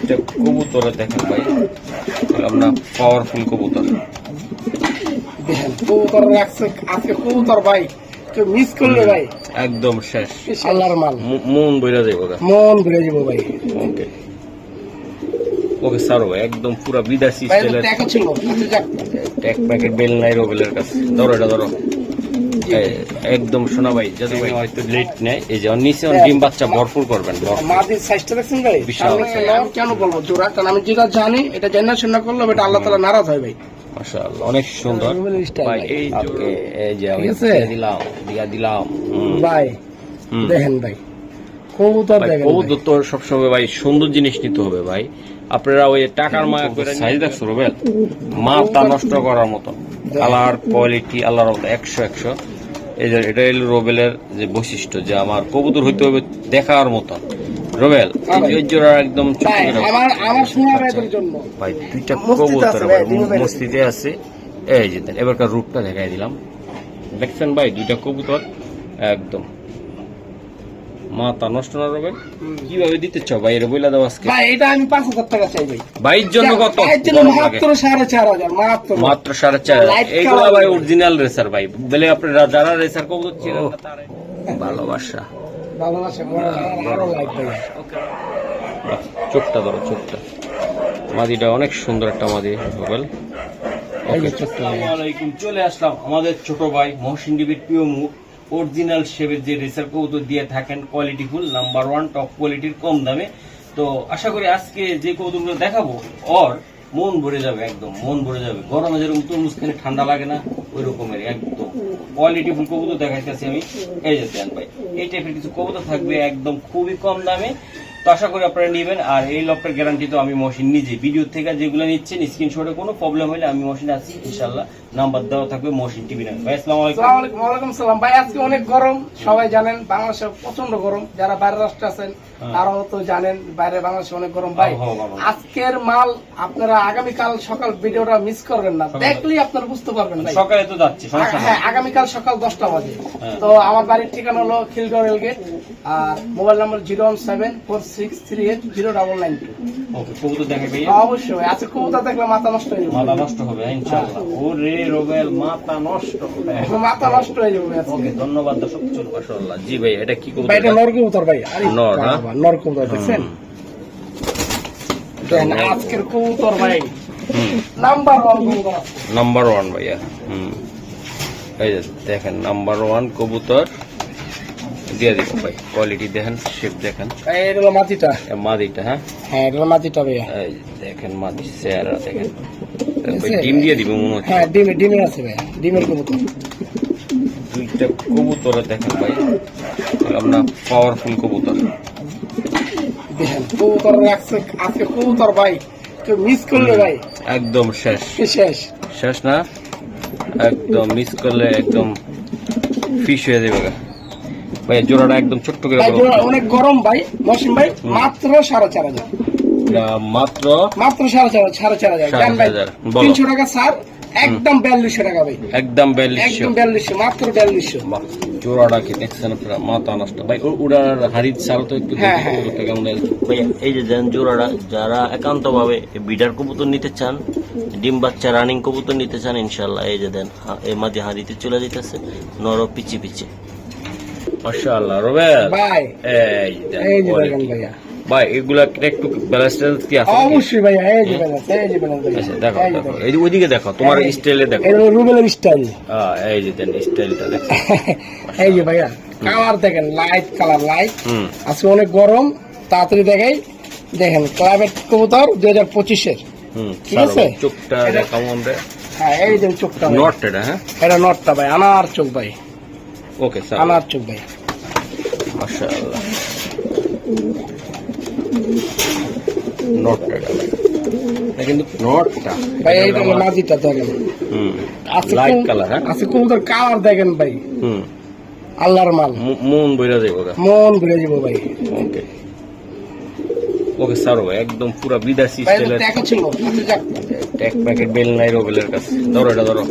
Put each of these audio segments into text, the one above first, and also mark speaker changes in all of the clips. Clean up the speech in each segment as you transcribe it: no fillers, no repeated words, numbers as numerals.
Speaker 1: দুইটা কবুতর দেখেন ভাই, আপনার পাওয়ারফুল কবুতর।
Speaker 2: দেখেন কবুতর রাখছে আজকে, কবুতর ভাই কেউ মিস করলে ভাই
Speaker 1: একদম শেষ,
Speaker 2: আল্লাহর মাল,
Speaker 1: মন বইরা যাইব,
Speaker 2: মন ভরে যাবো ভাই।
Speaker 1: ওকে ওকে স্যার, একদম পুরা বিদেশি
Speaker 2: ভাই
Speaker 1: স্টাইলের
Speaker 2: দেখা ছিল
Speaker 1: এক প্যাকেট বেল নাই রোবেলের কাছে। ধরো এটা ধরো, একদম শোনা ভাই, যদি ভাই হয়তো লেট নেয়, এই যে নিচে ডিম বাচ্চা ভরপুর করবেন।
Speaker 2: মাটির সাইজটা দেখছেন ভাই,
Speaker 1: বিশাল।
Speaker 2: আমি কেন বলবো জোড়া, কারণ আমি যেটা জানি এটা জানা শোনা করলে এটা আল্লাহ তাআলা নারাজ হয় ভাই।
Speaker 1: মাশাআল্লাহ অনেক সুন্দর ভাই। এই যে আমি দিয়া দিলাম
Speaker 2: ভাই, দেখেন ভাই কবুতর দেখেন,
Speaker 1: কবুতর তো সবসময় ভাই সুন্দর জিনিস নিতে হবে ভাই। আপনারা ওই টাকার মায়া করে সাইজ দেখছো রোবেল, মাথা নষ্ট করার মতো কালার কোয়ালিটি আল্লাহর মতো 100 এই যে এটা হলো রোবেলের যে বৈশিষ্ট্য, যে আমার কবুতর হইতে হবে দেখার মতো। রোবেল এই জোড়া একদম
Speaker 2: আমার শোনা ভাইদের জন্য
Speaker 1: ভাই, দুইটা কবুতর মস্তিতে আছে। এই যে এবারকার রূপটা দেখাই দিলাম, দেখছেন ভাই দুইটা কবুতর একদম মাথা নষ্ট না। রোবেল কিভাবে দিতে চাও ভাই, এর বইলা দাও আজকে
Speaker 2: ভাই। এটা আমি 5000 টাকা চাই ভাই।
Speaker 1: ভাইয়ের জন্য কত?
Speaker 2: মাত্র 4500,
Speaker 1: মাত্র 4500। এইগুলা ভাই অরিজিনাল রেসার ভাই, বলে আপনারা যারা রেসার কবুতর চিনেন না তারা ভালোবাসা। চোখটা ধরো, চোখটা মাদিটা অনেক সুন্দর একটা মাদি রোবেল। আসসালামু আলাইকুম, চলে আসলাম আমাদের ছোট ভাই মহসিন টিভির প্রিয় মুখ অরিজিনাল শেপের যে রেসার কবুতর দিয়ে থাকেন, কোয়ালিটি ফুল নাম্বার 1 টপ কোয়ালিটির কম দামে। তো আশা করি আজকে যে কবুতরগুলো দেখাবো ওর মন ভরে যাবে, একদম মন ভরে যাবে। গরমে যেরকম তরমুজ খেলে ঠান্ডা লাগে না, ওই রকমের একদম কোয়ালিটি ফুল কবুতর দেখাইতেছি আমি। এই যে দেন ভাই, এই টাইপের কিছু কবুতর থাকবে একদম খুবই কম দামে। তো আশা করি আপনারা নেবেন। আর এই লফটের গ্যারান্টি তো আমি মহসিন নিজে, ভিডিও থেকে যেগুলো নিচ্ছেন স্ক্রিনশটে কোনো প্রবলেম হলে আমি মহসিন আছি ইনশাআল্লাহ, নাম্বার দেওয়া থাকবে মহসিন টিভি নামে। ভাই আসসালামু আলাইকুম।
Speaker 2: ওয়ালাইকুম সালাম ভাই। আজকে অনেক গরম, সবাই জানেন বাংলাদেশে প্রচন্ড গরম, যারা বাইরের রাষ্ট্রে আছেন তারাও তো জানেন বাইরে বাংলাদেশে অনেক গরম ভাই। আজকের মাল আপনারা আগামীকাল সকাল ভিডিওটা মিস করবেন না, দেখলেই আপনারা বুঝতে পারবেন ভাই।
Speaker 1: সকালে তো যাচ্ছি,
Speaker 2: হ্যাঁ আগামীকাল সকাল 10টা বাজে। তো আমার বাড়ির ঠিকানা হলো খিলগাঁও রেলগেট, আর মোবাইল নাম্বার 01746380992।
Speaker 1: ওকে, কবুতর দেখে ভাই
Speaker 2: অবশ্যই আছে, কবুতর দেখলে মাথা নষ্ট হয়ে যাবে,
Speaker 1: মাথা নষ্ট হবে ইনশাআল্লাহ। ওরে রোবেল মাথা নষ্ট হবে,
Speaker 2: মাথা নষ্ট হয়ে যাবে।
Speaker 1: ওকে ধন্যবাদ দর্শক, চলুন মাশাআল্লাহ। জি ভাই, এটা কি কবুতর?
Speaker 2: এটা নর কবুতর ভাই।
Speaker 1: নর না?
Speaker 2: নর কবুতর দেখছেন, দেখেন আজকের কবুতর ভাই নাম্বার 1 কবুতর,
Speaker 1: নাম্বার 1 ভাইয়া। এই যে দেখেন নাম্বার 1 কবুতর দিয়ে দিব ভাই। কোয়ালিটি দেখেন, শেপ দেখেন।
Speaker 2: এটা হলো মাটিটা,
Speaker 1: মাদিটা। হ্যাঁ
Speaker 2: হ্যাঁ এটা হলো মাটিটা ভাইয়া।
Speaker 1: এই দেখেন মাদি চেহারা দেখেন, ডিম দিয়ে দিব মনে হচ্ছে।
Speaker 2: হ্যাঁ ডিমে আছে ভাই, ডিমের কবুতর।
Speaker 1: দুইটা কবুতর দেখেন ভাই, আপনার পাওয়ারফুল কবুতর।
Speaker 2: দেখেন কবুতর রাখছে আজকে, কবুতর ভাই কেউ মিস করলে ভাই
Speaker 1: একদম শেষ, শেষ না, একদম মিস করলে একদম ফিশ হয়ে যাবে ভাই। জোড়াটা একদম ছোট্ট করে
Speaker 2: অনেক গরম ভাই মহসিন ভাই, মাত্র 4500,
Speaker 1: মাত্র
Speaker 2: 4500 300 টাকা স্যার, একদম 4200 টাকা ভাই,
Speaker 1: একদম 4200
Speaker 2: মাত্র 4200।
Speaker 1: জোড়াটা কি দেখছেন আপনারা, মাথা নষ্ট ভাই। ওটার হাড়ির চাল তো একটু কেমন ভাই। এই যে দেন জোড়াটা, যারা একান্ত ভাবে বিডার কবুতর নিতে চান, ডিম বাচ্চা রানিং কবুতর নিতে চান ইনশাআল্লাহ, এই যে দেন এই মাঝে হাড়িতে চলে যেতেছে, নর পিচি পিচি মাশাআল্লাহ। রোবেল ভাই এই দেখেন ভাইয়া ভাই, এগুলা একটু ব্যালেন্স কি আছে?
Speaker 2: অবশ্যই ভাইয়া, এই যে ব্যালেন্স, এই যে ব্যালেন্স।
Speaker 1: আচ্ছা দেখো, এই ওইদিকে দেখো, তোমার স্টাইলে দেখো,
Speaker 2: এই রুবেলের স্টাইল।
Speaker 1: এই যে দেন স্টাইলটা দেখো,
Speaker 2: এই যে ভাইয়া কালার দেখেন, লাইট কালার, লাইট আছে, অনেক গরম। তাড়াতাড়ি দেখাই, দেখেন ক্লাবেট কবুতর 2025 এর। ঠিক আছে,
Speaker 1: চোখটা দেখাও আমরা।
Speaker 2: হ্যাঁ এই যে চোখটা,
Speaker 1: নটটা। হ্যাঁ
Speaker 2: এটা নটটা ভাই, আনার চোখ ভাই।
Speaker 1: ওকে স্যার,
Speaker 2: আনার চোখ ভাই,
Speaker 1: মাশাআল্লাহ। নটটা কিন্তু নটটা
Speaker 2: ভাই, এইটা হলো মাঝিটা দেখেন,
Speaker 1: লাইট কালার। হ্যাঁ
Speaker 2: আছে কবুতর কালার দেখেন ভাই, আল্লাহর মাল,
Speaker 1: মন বইরা যাইব,
Speaker 2: মন ভরে যাবো ভাই।
Speaker 1: ওকে ওকে স্যার, একদম পুরা বিদেশি স্টাইলের
Speaker 2: দেখা ছিল
Speaker 1: এক প্যাকেট বেল নাই রোবেলের কাছে। ধরো এটা ধরো,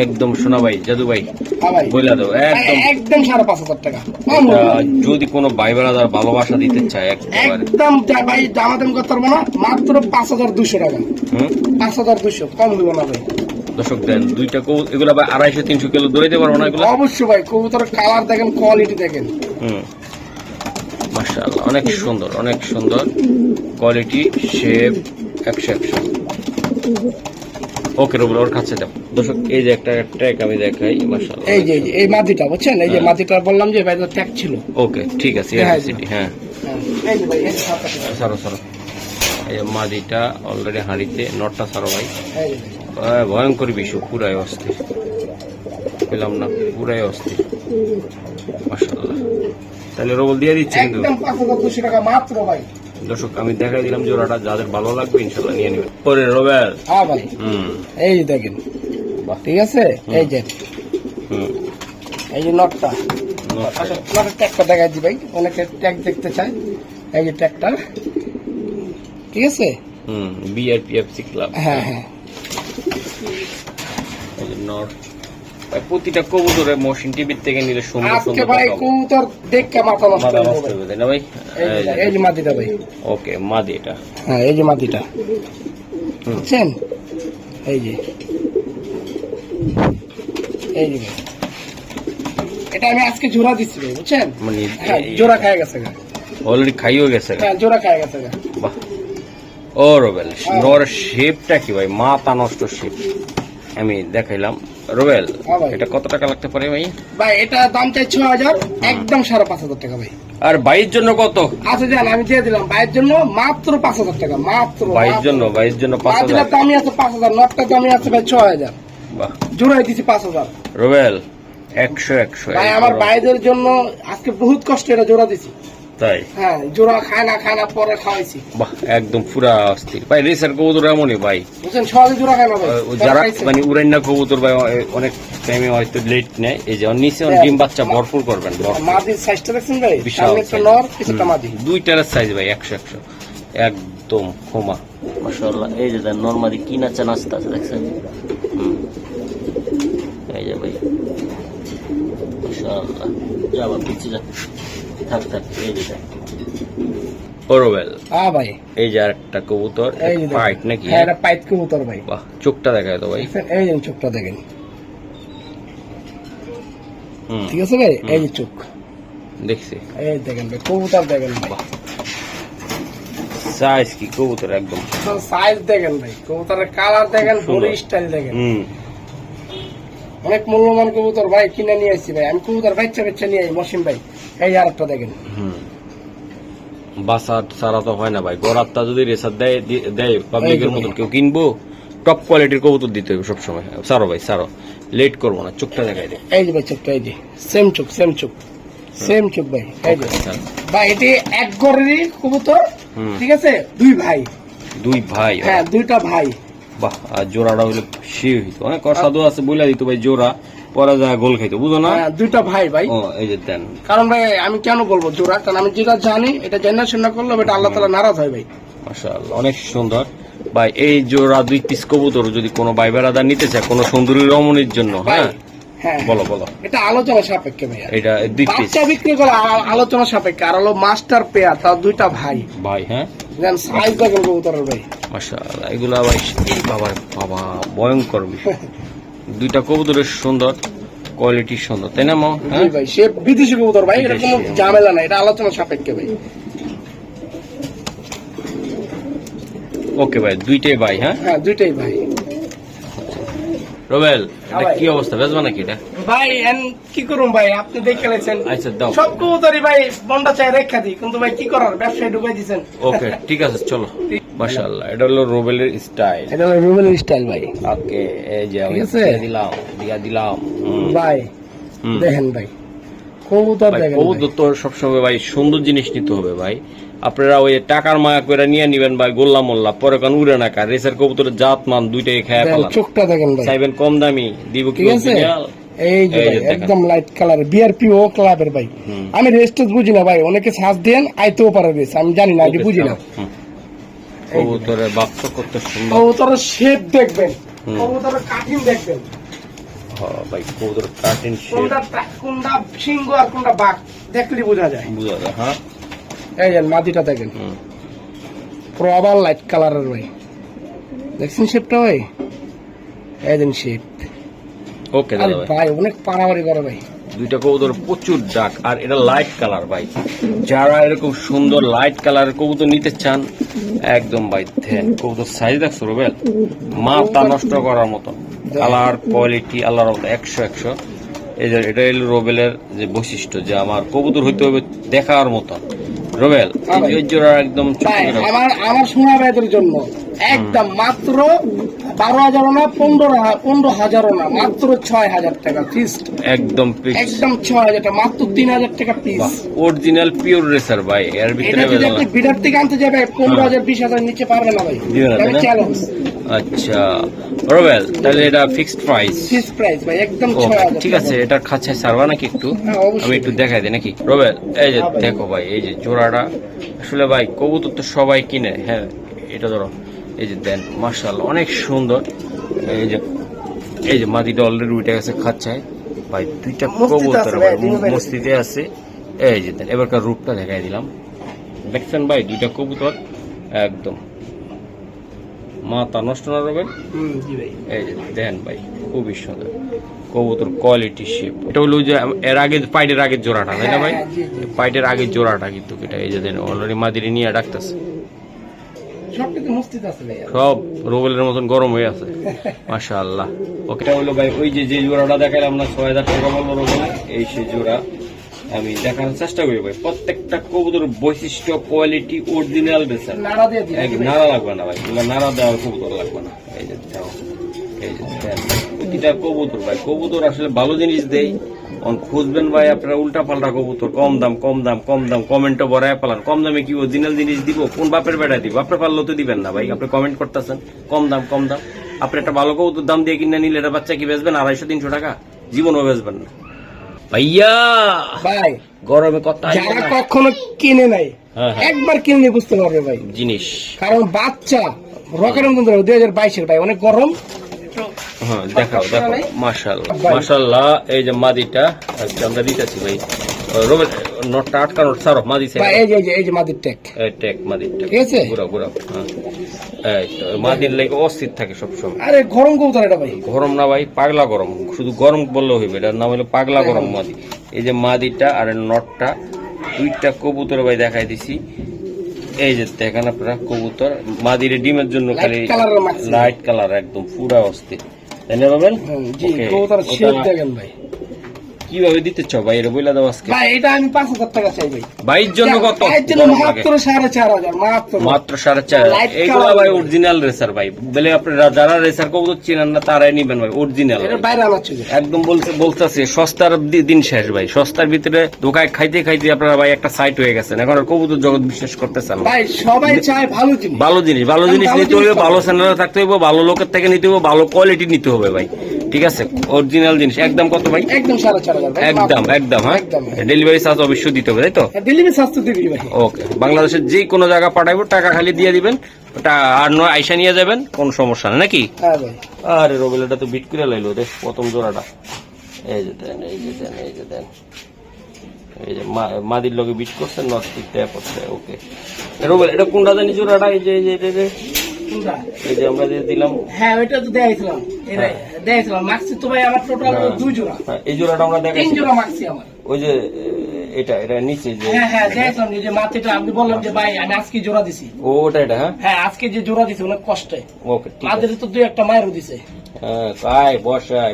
Speaker 1: একদম শোনা ভাই, জাদু ভাই
Speaker 2: হ্যাঁ ভাই
Speaker 1: বলে দাও একদম।
Speaker 2: একদম 5,500 টাকা কম বলবো ভাই।
Speaker 1: যদি কোনো ভাই বেড়াদার ভালোবাসা দিতে চায় একেবারে
Speaker 2: একদম ভাই দামাদাম করতে পারবো না, মাত্র 5,200 টাকা, 5,200 কম দিব না ভাই।
Speaker 1: দর্শক দেন দুইটা এগুলো ভাই 250-300 কিলো দৌড়াইতে পারবো না এগুলো?
Speaker 2: অবশ্যই ভাই, কবুতরের কালার দেখেন, কোয়ালিটি দেখেন।
Speaker 1: মাশাআল্লাহ অনেক সুন্দর, অনেক সুন্দর কোয়ালিটি, শেপ 100। ওকে রুবেল, ওর কাছে দাও। দর্শক এই যে একটা ট্র্যাক আমি দেখাই, মাশাআল্লাহ
Speaker 2: এই যে এই মাদিটা বুঝছেন, এই যে মাদিটা বললাম যে ভাই ট্যাগ ছিল।
Speaker 1: ওকে ঠিক আছে, হ্যাঁ
Speaker 2: এই যে ভাই এই যে সাতটা ছিল।
Speaker 1: সারো এই যে মাদিটা অলরেডি হাঁড়িতে, নটটা সারো ভাই।
Speaker 2: এই যে
Speaker 1: ভয়ঙ্কর বিষয়, পুরাই অস্থির, পেলাম না, পুরাই অস্থির মাশাআল্লাহ। তাহলে রোবল দিয়ে দিচ্ছি কিন্তু
Speaker 2: একদম 5,200 টাকা মাত্র ভাই।
Speaker 1: দর্শক আমি দেখাই দিলাম জোড়াটা, যাদের ভালো লাগবে ইনশাল্লাহ নিয়ে নেবেন। পরে রোবেল
Speaker 2: হ্যাঁ ভাই এই যে দেখেন, ঠিক আছে এই যে এই যে নটটা, নটের ট্যাগটা দেখাই দি ভাই, অনেকে ট্যাগ দেখতে চায়। এই যে ট্যাগটা, ঠিক আছে
Speaker 1: বিআরপিএফসি ক্লাব।
Speaker 2: হ্যাঁ হ্যাঁ
Speaker 1: এই যে নট ভাই, প্রতিটা কবুতরে মহসিন টিভির থেকে নিলে সুন্দর
Speaker 2: আজকে
Speaker 1: সুন্দর
Speaker 2: ভাই কবুতর দেখে মাথা নষ্ট
Speaker 1: মাথা
Speaker 2: হয়ে
Speaker 1: নষ্ট
Speaker 2: যাবে।
Speaker 1: হবে, তাই না ভাই?
Speaker 2: এই যে মাদিটা ভাই,
Speaker 1: ওকে মাদি এটা,
Speaker 2: হ্যাঁ এই যে মাদিটা বুঝছেন, এই যে এই যে ভাই, এটা আমি আজকে জোড়া দিচ্ছি ভাই বুঝছেন,
Speaker 1: মানে
Speaker 2: হ্যাঁ জোড়া খায় গেছে গা,
Speaker 1: অলরেডি খাইও গেছে।
Speaker 2: হ্যাঁ জোড়া খায় গেছে গা।
Speaker 1: বাহ, ও রোবেল নর শেপটা কি ভাই, মাথা নষ্ট শেপ আমি দেখাইলাম। রোবেল
Speaker 2: হ্যাঁ ভাই।
Speaker 1: এটা কত টাকা লাগতে পারে ভাই?
Speaker 2: ভাই এটা দাম চাই 6,000, একদম 5,500 টাকা ভাই।
Speaker 1: আর বাইয়ের জন্য কত?
Speaker 2: আচ্ছা জান আমি দিয়ে দিলাম ভাইয়ের জন্য মাত্র 5,000 টাকা, মাত্র
Speaker 1: বাইয়ের জন্য 5,000।
Speaker 2: মাদিটার দামই আছে 5,000, নটটার দামই আছে ভাই 6,000,
Speaker 1: বাহ
Speaker 2: জোড়াই দিছি 5,000।
Speaker 1: রোবেল 100
Speaker 2: ভাই আমার ভাইদের জন্য আজকে বহুত কষ্ট এটা জোড়া দিছি,
Speaker 1: তাই?
Speaker 2: হ্যাঁ জোড়া খায় না পরে খাওয়াইছি।
Speaker 1: বাহ একদম পুরা অস্থির ভাই, রেসার কবুতর এমনই ভাই,
Speaker 2: বুঝছেন সহজে জোড়া খায় না ভাই।
Speaker 1: যারা মানে উড়াইনা কবুতর ভাই অনেক টাইমে হয়তো লেট নেয়, এই যে নিচে ডিম বাচ্চা ভরপুর করবেন।
Speaker 2: মাদির সাইজটা দেখছেন ভাই,
Speaker 1: বিশাল
Speaker 2: সামনে একটা নর পিছটা মাদি,
Speaker 1: দুইটার সাইজ ভাই 100 একদম ক্ষমা মাশাআল্লাহ। এই যে নরমালি কি নাচা নাচতে আছে দেখছেন, এই যে ভাই মাশাআল্লাহ। যাবা পিছিয়ে যা, থাক এই যে ওরবেল।
Speaker 2: হ্যাঁ ভাই
Speaker 1: এই যে আরেকটা কবুতর,
Speaker 2: এই যে
Speaker 1: পাইট নাকি?
Speaker 2: হ্যাঁ এটা পাইট কবুতর ভাই।
Speaker 1: বাহ চোখটা দেখায় তো ভাই,
Speaker 2: এই যে চোখটা দেখেন, ঠিক আছে ভাই এই যে চোখ
Speaker 1: দেখছি,
Speaker 2: এই দেখেন ভাই কবুতর দেখেন ভাই,
Speaker 1: সাইজ কি কবুতর একদম,
Speaker 2: সাইজ দেখেন ভাই, কবুতরের কালার দেখেন, বডি স্টাইল দেখেন, অনেক মূল্যবান কবুতর ভাই কিনে নিয়ে আসছি ভাই আমি, কবুতর বাচ্চা নিয়ে আসি মসিম ভাই। এই আরেকটা দেখেন,
Speaker 1: বাসার সারা তো হয় না ভাই, গড়াত্তা যদি রেসার দেয় পাবলিকের মতন কেউ কিনবো, টপ কোয়ালিটির কবুতর দিতে হবে সবসময়। সারো ভাই সারো, লেট করবো না, চোখটা দেখাই দে।
Speaker 2: এই যে ভাই চোখটা, এই যে সেম চোখ ভাই, এই যে ভাই এটি এক গড়েরই কবুতর, ঠিক আছে, দুই ভাই, হ্যাঁ দুইটা ভাই।
Speaker 1: বাহ, আর জোড়াটা হইলে সে হইতো, অনেক অসাধু আছে বইলা দিত ভাই, জোড়া পরে যায় গোল খাইতো, বুঝো না?
Speaker 2: দুইটা ভাই ভাই,
Speaker 1: এই যে দেন,
Speaker 2: কারণ ভাই আমি কেন বলবো জোড়া, কারণ আমি যেটা জানি এটা জেনারেশন না করলে এটা আল্লাহ তাআলা নারাজ হয় ভাই।
Speaker 1: মাশাআল্লাহ অনেক সুন্দর ভাই। এই জোড়া 2 পিস কবুতর যদি কোনো ভাই বেড়াদার নিতে চায় কোনো সুন্দরী রমণীর জন্য, হ্যাঁ বলো
Speaker 2: এটা আলোচনা সাপেক্ষে ভাইয়া,
Speaker 1: এটা 2 পিস
Speaker 2: বাচ্চা বিক্রি করা আলোচনা সাপেক্ষে, আর হলো মাস্টার পেয়ার, তার দুইটা ভাই,
Speaker 1: হ্যাঁ
Speaker 2: সাইজ দেখেন কবুতরের ভাই,
Speaker 1: মাশাআল্লাহ। এগুলা ভাই বাবা ভয়ঙ্কর বিষয়, দুইটা কবুতরের সুন্দর, কোয়ালিটি সুন্দর, তাই না মা?
Speaker 2: ভাই সে বিদেশি কবুতর ভাই, এটা কোনো ঝামেলা না, এটা আলোচনা সাপেক্ষে ভাই।
Speaker 1: ওকে ভাই, দুইটাই ভাই,
Speaker 2: হ্যাঁ দুইটাই ভাই।
Speaker 1: রোবেল এটা কি অবস্থা, বেচবা নাকি এটা?
Speaker 2: ভাই কি করুন ভাই, আপনি দেখে লেছেন,
Speaker 1: আচ্ছা দাও,
Speaker 2: সব কবুতরই ভাই বন্ডা চাই রেখা দিই, কিন্তু ভাই কি করার, ব্যবসায় ঢুকাই দিচ্ছেন।
Speaker 1: ওকে ঠিক আছে চলো। মাশাআল্লাহ এটা হলো রোবেলের স্টাইল,
Speaker 2: এটা হলো রুবেলের স্টাইল ভাই।
Speaker 1: ওকে এই যে আমি দিয়া দিলাম
Speaker 2: ভাই, দেখেন ভাই কবুতর দেখেন,
Speaker 1: কবুতর তো সবসময় ভাই সুন্দর জিনিস নিতে হবে ভাই, আপনারা ওই টাকার মায়া করে নিয়ে নিবেন ভাই, গোল্লা মোল্লা পরে কান উড়ে না কার, রেসার কবুতরের জাত মান দুইটাই খায় ফেলাম।
Speaker 2: চোখটা দেখেন ভাই,
Speaker 1: চাইবেন কম দামি দিব কি,
Speaker 2: ঠিক আছে এই যে একদম লাইট কালার বিআরপি ও ক্লাবের ভাই। আমি রেস্টেজ বুঝি না ভাই, অনেকে সাজ দেন আইতেও পারে রেস, আমি জানি না, আমি বুঝি না।
Speaker 1: কবুতরের বাক্স করতে সুন্দর,
Speaker 2: কবুতরের শেপ দেখবেন, কবুতরের কাটিং দেখবেন,
Speaker 1: হ্যাঁ ভাই কবুতর কাটিং
Speaker 2: কোনটা সিংহ আর কোনটা বাঘ দেখলে বোঝা যায়।
Speaker 1: হ্যাঁ
Speaker 2: এই যে মাদিটা দেখেন প্রবাল লাইট কালারের ভাই, দেখছেন শেপটা ভাই, এই দেন শেপ।
Speaker 1: ওকে দাদা
Speaker 2: ভাই অনেক পাড়াবাড়ি করে ভাই,
Speaker 1: দুইটা কবুতর প্রচুর ডাক, আর এটা লাইট কালার ভাই। যারা এরকম সুন্দর লাইট কালারের কবুতর নিতে চান একদম ভাই দেন কবুতর সাইজ দেখছো রুবেল, মাথা নষ্ট করার মতো কালার কোয়ালিটি আল্লাহর মতো 100 এই যে এটা হলো রুবেলের যে বৈশিষ্ট্য, যে আমার কবুতর হইতে হবে দেখার মতো। রুবেল এই জোড়া একদম
Speaker 2: আমার শোনা ভাইদের জন্য একদম মাত্র 12,000 না 15,000 না, মাত্র 6,000 টাকা ফিক্সড,
Speaker 1: একদম
Speaker 2: একদম 6,000 টাকা, মাত্র 3,000 টাকা পিস।
Speaker 1: অরিজিনাল পিওর রেসার ভাই, এর ভিতরে
Speaker 2: যদি আপনি বিডার থেকে আনতে যাবে 15,000 20,000 নিচে পারবে না ভাই, চ্যালেঞ্জ।
Speaker 1: আচ্ছা রুবেল তাহলে এটা ফিক্সড প্রাইস,
Speaker 2: ফিক্সড প্রাইস ভাই একদম 6,000।
Speaker 1: ঠিক আছে, এটা খাঁচায় সারবা নাকি একটু, আমি একটু দেখাই দিই নাকি রুবেল? এই যে দেখো ভাই এই যে জোড়াটা, আসলে ভাই কবুতর তো সবাই কিনে, হ্যাঁ এটা ধরো এই যে দেন মাশাআল্লাহ অনেক সুন্দর। এই যে মাদিটা অলরেডি উঠে গেছে খাঁচায় ভাই, দুইটা কবুতর মস্তিতে আছে। এই যে দেন এবারকার রূপটা দেখাই দিলাম, দেখছেন ভাই দুইটা কবুতর একদম মাথা নষ্ট না রবেন। এই যে দেন ভাই খুবই সুন্দর কবুতর কোয়ালিটি শেপ। এটা হলো যে এর আগে পাইটের আগের জোড়াটা তাই না ভাই, পাইটের আগের জোড়াটা কিন্তু এটা। এই যে দেন অলরেডি মাদিরে নিয়ে ডাকতেছে, সব রোবেলের মতন গরম হয়ে আছে মাশাআল্লাহ। ওকে হলো ভাই ওই যে জোড়াটা দেখালাম না 6,000 টাকা বলবো রোবেল, এই সে জোড়া আমি দেখানোর চেষ্টা করি ভাই। প্রত্যেকটা কবুতর বৈশিষ্ট্য কোয়ালিটি অরিজিনাল রেসার, নাড়া লাগবে না ভাই, নাড়া দেওয়ার কবুতর লাগবে না। এই যে এই যে প্রতিটা কবুতর ভাই, কবুতর আসলে ভালো জিনিস দেয়, খুঁজবেন ভাই আপনারা উল্টা পাল্টা কবুতর, কম দাম কম দাম কম দাম, কমেন্টও বড়ায় পালান, কম দামে কি অরিজিনাল জিনিস দিব? কোন বাপের বেড়ায় দিব? আপনি পারলেও তো দিবেন না ভাই, আপনি কমেন্ট করতেছেন কম দাম কম দাম। আপনি একটা ভালো কবুতর দাম দিয়ে কিনে নিলে এটা বাচ্চা কি বেচবেন 250-300 টাকা? জীবনও বেচবেন না ভাইয়া। ভাই গরমে কথা
Speaker 2: যারা কখনো কিনে নাই একবার কিনে বুঝতে পারবে ভাই
Speaker 1: জিনিস,
Speaker 2: কারণ বাচ্চা রকেটের মধ্যে 2022-এর ভাই অনেক গরম।
Speaker 1: হ্যাঁ দেখাও দেখো মাশাআল্লাহ মাশাআল্লাহ। এই যে মাদিটা আমরা দিতেছি ভাই, রোবেল নটটা আটকানোর সারফ মাদি চাই,
Speaker 2: এই যে মাদির টেক,
Speaker 1: এই টেক মাদির টেক,
Speaker 2: ঠিক আছে
Speaker 1: পুরো পুরো। হ্যাঁ এই তো মাদির লাগে অস্থির থাকে সবসময়।
Speaker 2: আরে গরম কবুতর এটা ভাই,
Speaker 1: গরম না ভাই পাগলা গরম, শুধু গরম বললেও হইবে, এটার নাম হলো পাগলা গরম মাদি। এই যে মাদিটা আর নটটা দুইটা কবুতর ভাই দেখাই দিছি। এই যে দেখেন আপনারা কবুতর মাদিরে ডিমের জন্য খালি লাইট কালার একদম পুরা অস্থির, তাই না বাবেন? কিভাবে দিতে চাও ভাই এটা বইলা দাও আজকে।
Speaker 2: ভাই এটা আমি 5,000 টাকা চাই ভাই।
Speaker 1: ভাইয়ের জন্য কত?
Speaker 2: মাত্র 4,500, মাত্র
Speaker 1: 4,500। এইগুলা ভাই অরিজিনাল রেসার ভাই, বলে আপনারা যারা রেসার কবুতর চিনেন না তারাই নিবেন ভাই, অরিজিনাল একদম। বলতেছে সস্তার দিন শেষ ভাই, সস্তার ভিতরে দোকায় খাইতে খাইতে আপনারা ভাই একটা সাইট হয়ে গেছেন, এখন আর কবুতর জগৎ বিশ্বাস করতেছেন
Speaker 2: ভাই। সবাই চায় ভালো জিনিস,
Speaker 1: ভালো জিনিস নিতে হবে, ভালো চ্যানেলে থাকতে হবে, ভালো লোকের থেকে নিতে হবে, ভালো কোয়ালিটি নিতে হবে ভাই, ঠিক আছে? অরিজিনাল জিনিস একদম কত ভাই?
Speaker 2: একদম 4,500
Speaker 1: একদম একদম। হ্যাঁ ডেলিভারি চার্জ অবশ্যই দিতে হবে তাই তো?
Speaker 2: ডেলিভারি চার্জ তো দিবি ভাই।
Speaker 1: ওকে, বাংলাদেশের যে কোনো জায়গা পাঠাইবো, টাকা খালি দিয়ে দিবেন, ওটা আর নয় আইসা নিয়ে যাবেন, কোনো সমস্যা নেই নাকি?
Speaker 2: হ্যাঁ ভাই।
Speaker 1: আরে রোবেল এটা তো বিট করে লাইলো দেখ প্রথম জোড়াটা। এই যে দেন এই যে দেন এই যে দেন এই যে মাদির লগে বিট করছে, নট টিকতে পড়ছে। ওকে রোবেল এটা কোনটা জানি জোড়াটা? এই যে এই যে আমরা দিয়ে দিলাম।
Speaker 2: হ্যাঁ ওইটা তো দেখাইছিলাম, দেখাইছিলাম মাক্সি তো ভাই আমার টোটাল 2 জোড়া।
Speaker 1: এই জোড়াটা আমরা দেখাই
Speaker 2: 3 জোড়া মাক্সি আমার।
Speaker 1: ওই যে এটা নিচে যে
Speaker 2: হ্যাঁ দেখাইছিলাম যে মাটিটা আমি বললাম যে ভাই আমি আজকে জোড়া দিছি।
Speaker 1: ওটা এটা
Speaker 2: হ্যাঁ আজকে যে জোড়া দিছি অনেক কষ্টে।
Speaker 1: ওকে ঠিক আছে।
Speaker 2: মাঝে তো 2-1টা মায়েরও দিছে।
Speaker 1: হ্যাঁ তাই বসায়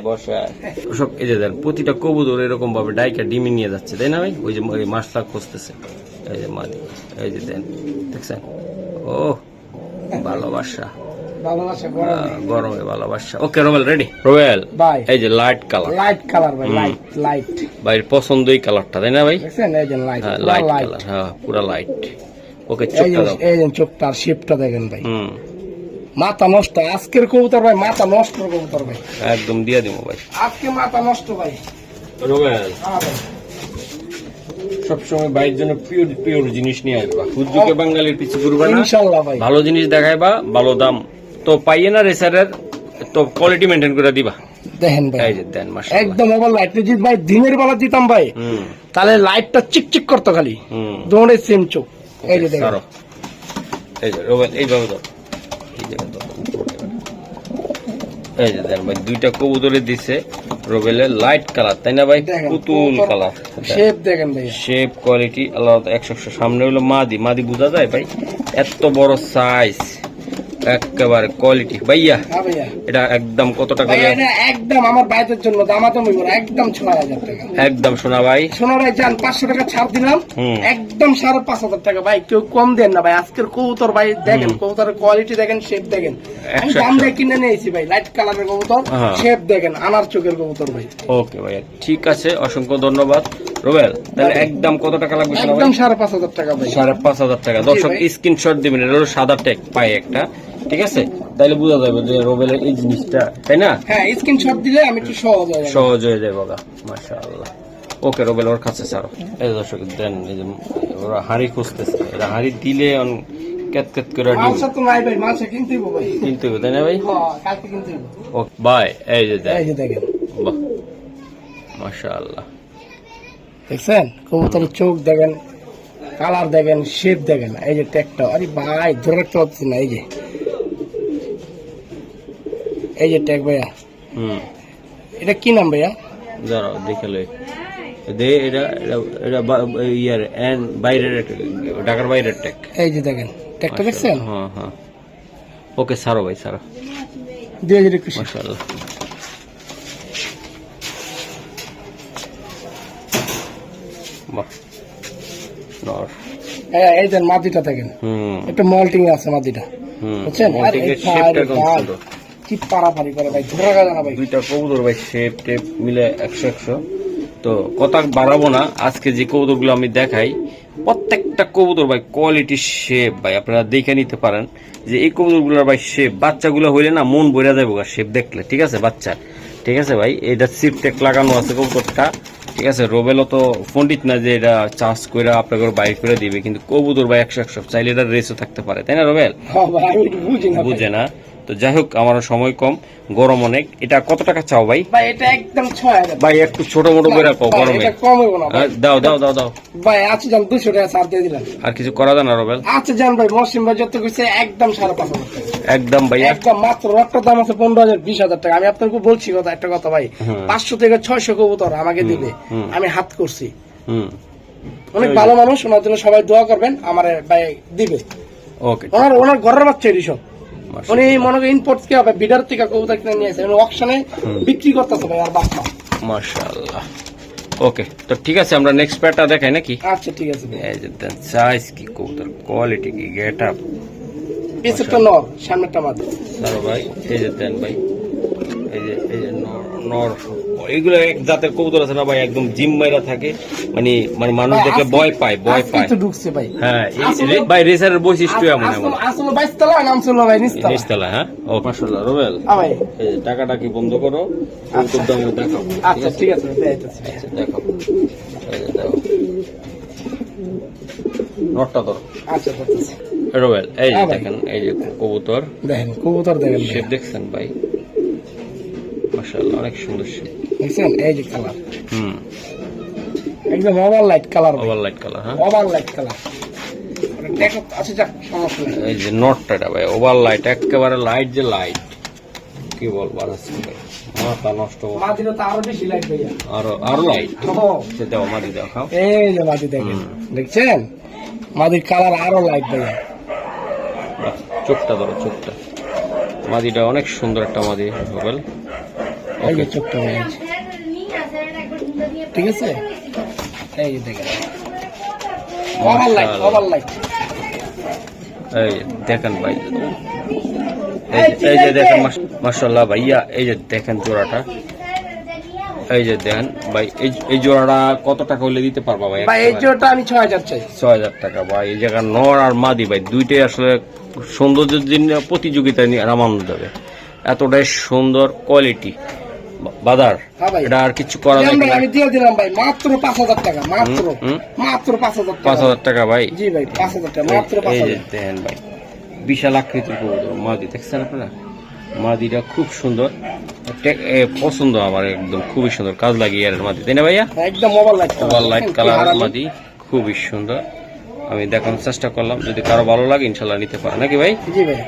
Speaker 1: সব। এই যে দেন প্রতিটা কবুতর এরকম ভাবে ডাইকা ডিমি নিয়ে যাচ্ছে তাই না ভাই? ওই যে মাছটা খুঁজতেছে, এই যে মাদি, এই যে দেন দেখছেন। ও ভালোবাসা গরমে ভালোবাসা। ওকে রোবেল রেডি? রোবেল ভাই এই যে লাইট কালার
Speaker 2: ভাই, লাইট
Speaker 1: ভাই পছন্দই কালারটা তাই না ভাই?
Speaker 2: দেখছেন এই যে লাইট,
Speaker 1: হ্যাঁ লাইট কালার, হ্যাঁ পুরো লাইট। ওকে চোখটা দাও,
Speaker 2: এই যে চোখটার শেপটা দেখেন ভাই, মাথা নষ্ট। আজকের কবুতর ভাই মাথা নষ্ট কবুতর ভাই,
Speaker 1: একদম দিয়ে দিব ভাই
Speaker 2: আজকে মাথা নষ্ট ভাই।
Speaker 1: রোবেল সবসময় বাইরের জন্য পিওর জিনিস নিয়ে আসবা, হুজুকে বাঙালির পিছু ঘুরবা না ইনশাআল্লাহ ভাই। ভালো জিনিস দেখাইবা, ভালো দাম তো পাইয়ে না রেসারের, তো কোয়ালিটি মেনটেন করে দিবা।
Speaker 2: দেখেন ভাই
Speaker 1: এই যে দেন মাশাআল্লাহ
Speaker 2: একদম ওভার লাইট যদি ভাই দিনের বেলা দিতাম ভাই তাহলে লাইটটা চিকচিক করতো খালি দৌড়ে সেম চোখ এই যে দেখেন
Speaker 1: এই যে রোবেল এইভাবে দাও এই যে দাও এই যে দেন ভাই দুইটা কবুতরে দিছে রোবেলের লাইট কালার তাই না ভাই পুতুল কালার
Speaker 2: শেপ দেখেন ভাই
Speaker 1: শেপ কোয়ালিটি আল্লাহ 100 সামনে হলো মাদি বোঝা যায় ভাই এত বড় সাইজ একেবারে কোয়ালিটি ভাইয়া
Speaker 2: ভাইয়া
Speaker 1: এটা একদম কত টাকা
Speaker 2: ভাইয়া এটা একদম আমার বাইরের জন্য দামাতো হইব একদম 6000 টাকা
Speaker 1: একদম সোনা ভাই
Speaker 2: যান 500 টাকা ছাড় দিলাম একদম 5500 টাকা ভাই কেউ কম দেন না ভাই আজকের কবুতর ভাই দেখেন কবুতরের কোয়ালিটি দেখেন শেপ দেখেন আমি দাম দিয়ে কিনে নিয়েছি ভাই লাইট কালারের কবুতর শেপ দেখেন আনার চোখের কবুতর ভাই
Speaker 1: ওকে ভাই ঠিক আছে অসংখ্য ধন্যবাদ রোবেল তাহলে একদম কত টাকা লাগবে
Speaker 2: একদম 5500 টাকা ভাই
Speaker 1: 5500 টাকা দর্শক স্ক্রিনশট দিবেন এটা হলো সাদা ট্যাগ পাই একটা ঠিক আছে তাইলে বোঝা যাবে যে রোবেলের এই জিনিসটা তাই না
Speaker 2: হ্যাঁ স্ক্রিনশট দিলে আমি একটু
Speaker 1: সহজ হয়ে যাবে বাবা মাশাআল্লাহ ওকে রোবেল ওর কাছে ছাড়ো এই দর্শক দেন এই যে ওরা হাঁড়ি খুঁজতেছে এরা হাঁড়ি দিলে কেত কেত করে
Speaker 2: মালসা তো নাই ভাই মালসা কিনতে হবে ভাই
Speaker 1: কিনতে হবে তাই না ভাই
Speaker 2: হ্যাঁ কালকে কিনতে হবে
Speaker 1: ওকে বাই এই যে
Speaker 2: দেখেন
Speaker 1: বাহ মাশাআল্লাহ
Speaker 2: দেখছেন কবুতরের চোখ দেখেন কালার দেখেন শেপ দেখেন এই যে ট্যাগটা আরে ভাই ধরে রাখতে পারছি না এই যে ট্যাগ ভাইয়া এটা কি নাম ভাইয়া
Speaker 1: দাঁড়াও দেখে লই দে এটা ইয়ার এন্ড বাইরের ঢাকার বাইরের ট্যাগ
Speaker 2: এই যে দেখেন ট্যাগটা দেখছেন
Speaker 1: হ্যাঁ ওকে সারো ভাই সারো
Speaker 2: 2021
Speaker 1: মাশাআল্লাহ বাহ নর
Speaker 2: এই যে মাদিটা দেখেন একটা মল্টিং আছে মাদিটা বুঝছেন আর এই শেপটা কি পারাপারি করে ভাই ধরে রাখা না ভাই
Speaker 1: দুইটা কবুতর ভাই শেপ টেপ মিলে 100 তো কথা বাড়াবো না আজকে যে কবুতরগুলো আমি দেখাই প্রত্যেকটা কবুতর ভাই কোয়ালিটি শেপ ভাই আপনারা দেখে নিতে পারেন যে এই কবুতরগুলোর ভাই শেপ বাচ্চাগুলো হইলে না মন বইরা যাবে শেপ দেখলে ঠিক আছে বাচ্চা ঠিক আছে ভাই এটা সিপ টেক লাগানো আছে কবুতরটা ঠিক আছে রোবেলও তো পণ্ডিত না যে এটা চাষ করে আপনাকে বাইর করে দিবে কিন্তু কবুতর ভাই 100 চাইলে এটা রেসও থাকতে পারে তাই না রোবেল বুঝে না তো যাই হোক আমার সময় কম গরম অনেক এটা কত টাকা চাও ভাই
Speaker 2: এটা একদম 6000
Speaker 1: ভাই একটু ছোট মোটো করে রাখো গরমে
Speaker 2: কম হবে না
Speaker 1: দাও দাও দাও দাও
Speaker 2: ভাই আচ্ছা জান 200 টাকা ছাড় দিয়ে দিলাম
Speaker 1: আর কিছু করা যায় না রোবেল
Speaker 2: আচ্ছা জান ভাই মসিম ভাই যত কইছে একদম 5500 টাকা
Speaker 1: একদম ভাই
Speaker 2: একদম মাত্র একটা দাম আছে 15000 20000 টাকা আমি আপনাকে বলছি একটা কথা ভাই 500 থেকে 600 কবুতর আমাকে দিবে আমি হাত করছি অনেক ভালো মানুষ ওনার জন্য সবাই দোয়া করবেন আমার ভাই দিবে
Speaker 1: ওকে
Speaker 2: ওনার ঘরের বাচ্চা এরই সব উনি মনে করেন ইম্পোর্ট কি হবে বিডার থেকে কবুতর কিনে নিয়ে আসে অকশনে বিক্রি করতেছে ভাই আর বাচ্চা
Speaker 1: মাশাআল্লাহ ওকে তো ঠিক আছে আমরা নেক্সট প্যাটটা দেখাই নাকি
Speaker 2: আচ্ছা ঠিক আছে
Speaker 1: এই যে দেন সাইজ কি কবুতর কোয়ালিটি কি গেটআপ
Speaker 2: পিছটা নর সামনেটা মাদি
Speaker 1: দাও ভাই এই যে দেন ভাই এই যে নর এগুলো এক জাতের কবুতর আছে না ভাই একদম জিম মাইরা থাকে মানে মানুষ দেখলে ভয় পায়
Speaker 2: তো ঢুকছে ভাই
Speaker 1: হ্যাঁ ভাই রেসারের বৈশিষ্ট্য এমন
Speaker 2: আসলে 22 তলা নাম ছিল ভাই
Speaker 1: নিচতলা হ্যাঁ ও মাশাআল্লাহ রোবেল
Speaker 2: ভাই
Speaker 1: এই টাকাটা কি বন্ধ করো কবুতর দাম দেখাও
Speaker 2: আচ্ছা ঠিক আছে দেখাইতেছি
Speaker 1: দেখো এই যে দাও নটটা ধরো
Speaker 2: আচ্ছা দেখতেছি
Speaker 1: রোবেল এই যে দেখেন এই যে কবুতর
Speaker 2: দেখেন
Speaker 1: শেপ দেখছেন ভাই মাশাআল্লাহ অনেক সুন্দর শেপ
Speaker 2: দেখছেন এই যে কালার একদম ওভার লাইট কালার
Speaker 1: হ্যাঁ
Speaker 2: ওভার লাইট কালার দেখো আচ্ছা যাক সমস্যা নেই
Speaker 1: এই যে নটটা ভাই ওভার লাইট একেবারে লাইট যে লাইট কি বলবো আর ভাই মাথা নষ্ট
Speaker 2: মাদিটা তো আরো বেশি লাইট ভাইয়া
Speaker 1: আরো লাইট দাও মাদি দাও খাও
Speaker 2: এই যে মাদি দেখেন দেখছেন মাদির কালার আরো লাইট ভাইয়া
Speaker 1: চোখটা ধরো চোখটা মাদিটা অনেক সুন্দর একটা মাদি রোবেল
Speaker 2: এই যে চোখটা ভাইয়া ঠিক আছে এই যে দেখেন ওভার লাইট
Speaker 1: এই দেখেন ভাই এই যে দেখেন মাশাআল্লাহ ভাইয়া এই যে দেখেন জোড়াটা এই যে দেখেন ভাই এই জোড়াটা কত টাকা হলে দিতে পারবা ভাই
Speaker 2: এই জোড়াটা আমি 6000 চাই
Speaker 1: 6000 টাকা ভাই এই জায়গা নর আর মাদি ভাই দুইটাই আসলে সৌন্দর্যের জন্য প্রতিযোগিতায় নামানো যাবে এতটাই সুন্দর কোয়ালিটি বাদার এটা আর কিছু করা যাবে না
Speaker 2: আমি দিয়ে দিলাম ভাই মাত্র 5000 টাকা মাত্র 5000
Speaker 1: টাকা ভাই
Speaker 2: জি ভাই 5000 টাকা মাত্র 5000
Speaker 1: এই যে দেখেন ভাই বিশাল আকৃতির কবুতর মাদি দেখছেন আপনারা মাদিটা খুব সুন্দর, পছন্দ আমার একদম, খুবই সুন্দর কাজ লাগে এর মাদি, তাই না ভাইয়া?
Speaker 2: একদম ওভার
Speaker 1: লাইট কালার মাদি, খুবই সুন্দর। আমি দেখানোর চেষ্টা করলাম, যদি কারো ভালো লাগে ইনশাল্লাহ নিতে পারে, নাকি ভাই?
Speaker 2: জি ভাই।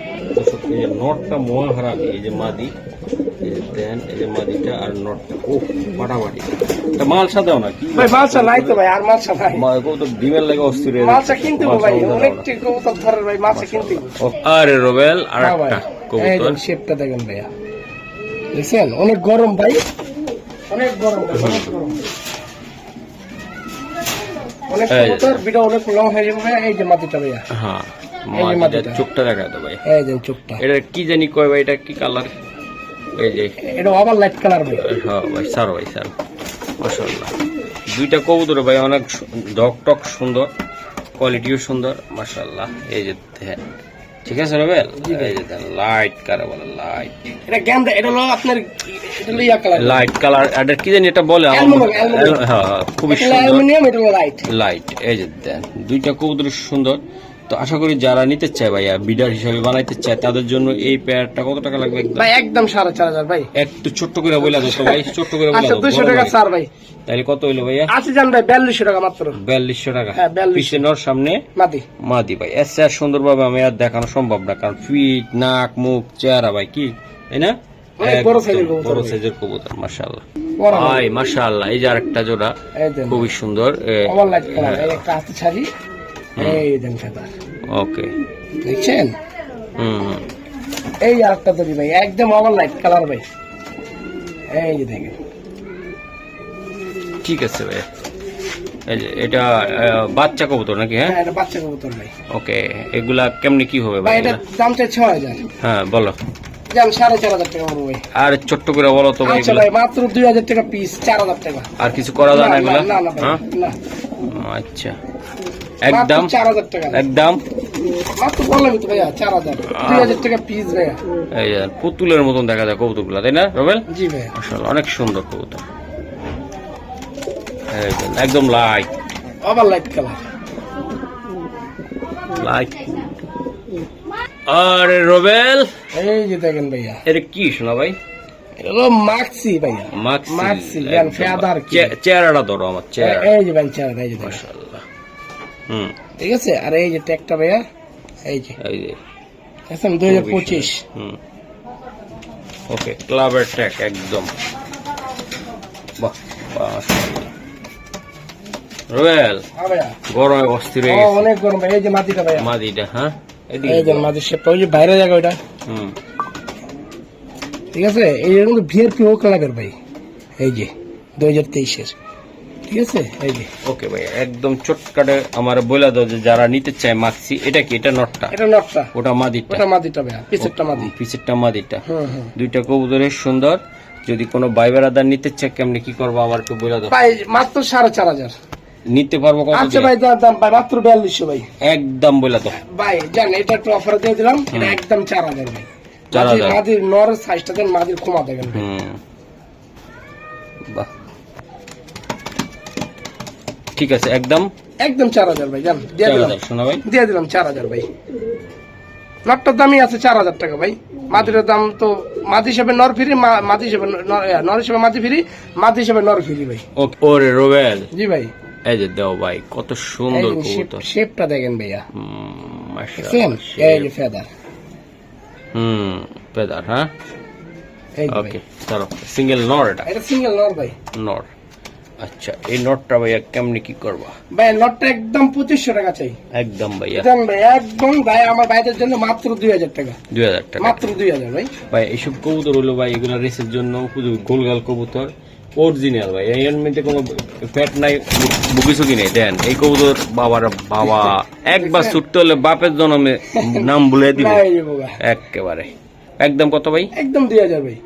Speaker 1: এই যে নটটা মহা হারামি, এই যে মাদি, এই যে দেন, এই যে মাদিটা আর নটটা, ও ফাটাফাটি। এটা মালসা দাও না কি
Speaker 2: ভাই? মালসা নাই তো ভাই, আর মালসা নাই।
Speaker 1: কবুতর ডিমের লাগে অস্থির,
Speaker 2: মালসা কিনতে হবে ভাই, অনেকটি কবুতর ধরে ভাই, মালসা কিনতে হবে।
Speaker 1: আরে রোবেল আর একটা
Speaker 2: এই
Speaker 1: কবুতর,
Speaker 2: শেপটা দেখেন ভাইয়া, দেখছেন? অনেক গরম ভাই, অনেক গরম ভাই, অনেক গরম। অনেক কবুতর, ভিডিও অনেক লং হয়ে যাবে ভাইয়া। এই যে মাটিটা ভাইয়া,
Speaker 1: হ্যাঁ
Speaker 2: এই যে
Speaker 1: মাদিটা
Speaker 2: মাদিটা।
Speaker 1: চোখটা দেখা দাও ভাই,
Speaker 2: এই যে চোখটা,
Speaker 1: এটা কি জানি কয় ভাই, এটা কি কালার? এই যে
Speaker 2: এটা ওভার লাইট কালার ভাই।
Speaker 1: হ্যাঁ ভাই, সার ভাই সার, মাশাআল্লাহ। দুইটা কবুতর ভাই অনেক ডক টক সুন্দর, কোয়ালিটিও সুন্দর, মাশাআল্লাহ। এই যে দেখেন, ঠিক আছে রবেল? এই যে দেখেন লাইট কালার বলে, লাইট,
Speaker 2: এটা গেন্দা, এটা হলো আপনার, এটা হলো ইয়া কালার,
Speaker 1: লাইট কালার। এটা কি জানি এটা বলে আমার,
Speaker 2: অ্যালুমিনিয়াম।
Speaker 1: হ্যাঁ খুবই
Speaker 2: এটা
Speaker 1: সুন্দর
Speaker 2: অ্যালুমিনিয়াম, এটা হলো লাইট।
Speaker 1: লাইট। এই যে দেন দুইটা কবুতর সুন্দর। তো আশা করি যারা নিতে চায় ভাইয়া, বিডার হিসাবে বানাইতে চায়, তাদের জন্য এই পেয়ারটা কত টাকা লাগবে? একদম
Speaker 2: ভাই একদম 4,500 ভাই।
Speaker 1: একটু ছোট্ট করে বইলা দাও তো ভাই, ছোট্ট করে বইলা
Speaker 2: আচ্ছা
Speaker 1: দাও।
Speaker 2: 200 টাকা স্যার ভাই।
Speaker 1: তাহলে কত হইলো ভাইয়া?
Speaker 2: আছে জান ভাই 4200 টাকা মাত্র।
Speaker 1: 4200 টাকা।
Speaker 2: হ্যাঁ, 4200
Speaker 1: পিছনে ওর সামনে
Speaker 2: মাটি।
Speaker 1: মাদি ভাই, এসে আর সুন্দরভাবে আমি আর দেখানো সম্ভব না, কারণ ফিট, নাক, মুখ, চেহারা ভাই কি, তাই না?
Speaker 2: অনেক বড়
Speaker 1: একদম
Speaker 2: সাইজের কবুতর
Speaker 1: বড়
Speaker 2: ভাই।
Speaker 1: সাইজের কবুতর, মাশাআল্লাহ
Speaker 2: বড়
Speaker 1: ভাই, মাশাআল্লাহ। এই যে আরেকটা জোড়া,
Speaker 2: এই দেন
Speaker 1: খুবই সুন্দর।
Speaker 2: ওভার লাইট কালার, এই একটা হাতে ছাড়ি, এই দেন সাদা,
Speaker 1: ওকে,
Speaker 2: দেখছেন?
Speaker 1: হুম,
Speaker 2: এই আরেকটা তৈরি ভাই, একদম ওভার লাইট কালার ভাই, এই যে দেখেন।
Speaker 1: ঠিক আছে ভাই। এই যে এটা বাচ্চা কবুতর নাকি? হ্যাঁ,
Speaker 2: হ্যাঁ, এটা বাচ্চা কবুতর ভাই।
Speaker 1: ওকে। এগুলা কেমনি কি হবে
Speaker 2: ভাই
Speaker 1: ভাই?
Speaker 2: এটা দাম চাই 6000।
Speaker 1: হ্যাঁ বলো,
Speaker 2: জান 4500 টাকা পড়বে ভাই।
Speaker 1: আর ছোট্ট করে বলো তো ভাই
Speaker 2: আচ্ছা
Speaker 1: এগুলা।
Speaker 2: ভাই, মাত্র 2000 টাকা পিস, 4000 টাকা।
Speaker 1: আর কিছু করা যায় না
Speaker 2: না
Speaker 1: এগুলা?
Speaker 2: না না ভাই,
Speaker 1: হ্যাঁ,
Speaker 2: না।
Speaker 1: আচ্ছা, একদম
Speaker 2: 4000 টাকা,
Speaker 1: একদম।
Speaker 2: মাত্র বললাম তো ভাইয়া 4000, 2000 টাকা পিস ভাইয়া।
Speaker 1: এই যে পুতুলের মতন দেখা যায় কবুতরগুলা, তাই না রবেল?
Speaker 2: জি ভাইয়া,
Speaker 1: মাশাআল্লাহ, অনেক সুন্দর কবুতর। এই যে একদম light
Speaker 2: over light colour.
Speaker 1: Light. আরে রবেল,
Speaker 2: এই যে দেখেন ভাইয়া,
Speaker 1: এটা কি শোনা ভাই?
Speaker 2: এটা হলো মাক্সি ভাইয়া, মাক্সি জান ফেদার কি।
Speaker 1: চেহারাটা ধরো আমার চেহারা,
Speaker 2: এই যে ভাই চেহারা, এই যে দেখেন,
Speaker 1: মাশাআল্লাহ। হুম,
Speaker 2: ঠিক আছে? আর এই যে ট্যাগটা ভাইয়া, এই যে
Speaker 1: এই যে
Speaker 2: দেখেন 2025।
Speaker 1: হুম, ওকে, ক্লাবের ট্যাগ একদম, বাহ মাশাআল্লাহ। রবেল,
Speaker 2: হ্যাঁ ভাইয়া,
Speaker 1: গরমে অস্থির হয়ে
Speaker 2: ও
Speaker 1: গেছে
Speaker 2: অনেক গরম ভাই। এই যে মাটিটা ভাইয়া,
Speaker 1: মাদিটা। হ্যাঁ,
Speaker 2: এই যে মাটির শেপটা, ওই যে বাইরে জায়গা ওইটা,
Speaker 1: হুম,
Speaker 2: ঠিক আছে? এই যে কিন্তু ভিআরপি ও কালার ভাই, এই যে 2023-এর, ঠিক আছে? এই যে
Speaker 1: ওকে ভাই, একদম চটকাটে আমার বলে দাও যে যারা নিতে চায় মাক্সি। এটা কি? এটা নটটা,
Speaker 2: এটা নটটা,
Speaker 1: ওটা মাদিটা,
Speaker 2: ওটা মাটিটা ভাইয়া, পিছেরটা মাটি।
Speaker 1: পিছেরটা মাদিটা।
Speaker 2: হুম।
Speaker 1: দুইটা কবুতরের সুন্দর। যদি কোনো ভাই বেড়াদার নিতে চায়, কেমনি কি করবো আমার একটু বলে দাও।
Speaker 2: ভাই মাত্র 4500।
Speaker 1: নিতে পারবো কত
Speaker 2: আচ্ছা
Speaker 1: দিয়ে?
Speaker 2: ভাই, দাম ভাই মাত্র 4200 ভাই।
Speaker 1: একদম বলে দাও।
Speaker 2: ভাই জান, এটা একটু অফার দিয়ে দিলাম, এটা একদম 4000 ভাই।
Speaker 1: 4000।
Speaker 2: মাদির নর সাইজটা দেন, মাদির ক্ষমা দেখেন ভাই।
Speaker 1: হুম, বাহ, ঠিক আছে, একদম
Speaker 2: একদম 4000 ভাই, জান দিয়ে দিলাম,
Speaker 1: 4000 শোনা ভাই।
Speaker 2: দিয়ে দিলাম 4000 ভাই। নটটার দামই আছে 4000 টাকা ভাই। মাদির দাম তো মাদি হিসেবে নর ফ্রি, মাদি হিসেবে নর হিসেবে মাদি ফ্রি, মাদি হিসেবে নর ফ্রি ভাই।
Speaker 1: ওরে রোবেল,
Speaker 2: জি ভাই,
Speaker 1: এই যে দেও ভাই, কত সুন্দর কবুতর।
Speaker 2: শেপটা দেখেন ভাইয়া,
Speaker 1: মাশাআল্লাহ।
Speaker 2: দেখছেন? এই যে ফেদার,
Speaker 1: হুম, পেদার। হ্যাঁ,
Speaker 2: এই যে ভাই।
Speaker 1: ওকে, চলো সিঙ্গেল নর, এটা
Speaker 2: এটা সিঙ্গেল নর ভাই।
Speaker 1: নর। আচ্ছা, এই নটটা ভাইয়া কেমনি কি করবা?
Speaker 2: ভাই নটটা একদম 2500 টাকা চাই।
Speaker 1: একদম ভাইয়া,
Speaker 2: জান ভাই, একদম ভাই আমার ভাইদের জন্য মাত্র 2000 টাকা,
Speaker 1: 2000 টাকা।
Speaker 2: মাত্র 2000 ভাই।
Speaker 1: ভাই এইসব কবুতর হলো ভাই, এগুলা রেসের জন্য উপযোগী, গোলগাল কবুতর, অরিজিনাল ভাই। এর মধ্যে কোনো ফ্যাট নাই, বুকিসুকি নেই। দেন এই কবুতর, বাবার বাবা, একবার ছুটতে হলে বাপের জন্মে নাম বলে দিব
Speaker 2: না, এই যে বাবা,
Speaker 1: একেবারে। একদম কত ভাই?
Speaker 2: একদম 2000 ভাই।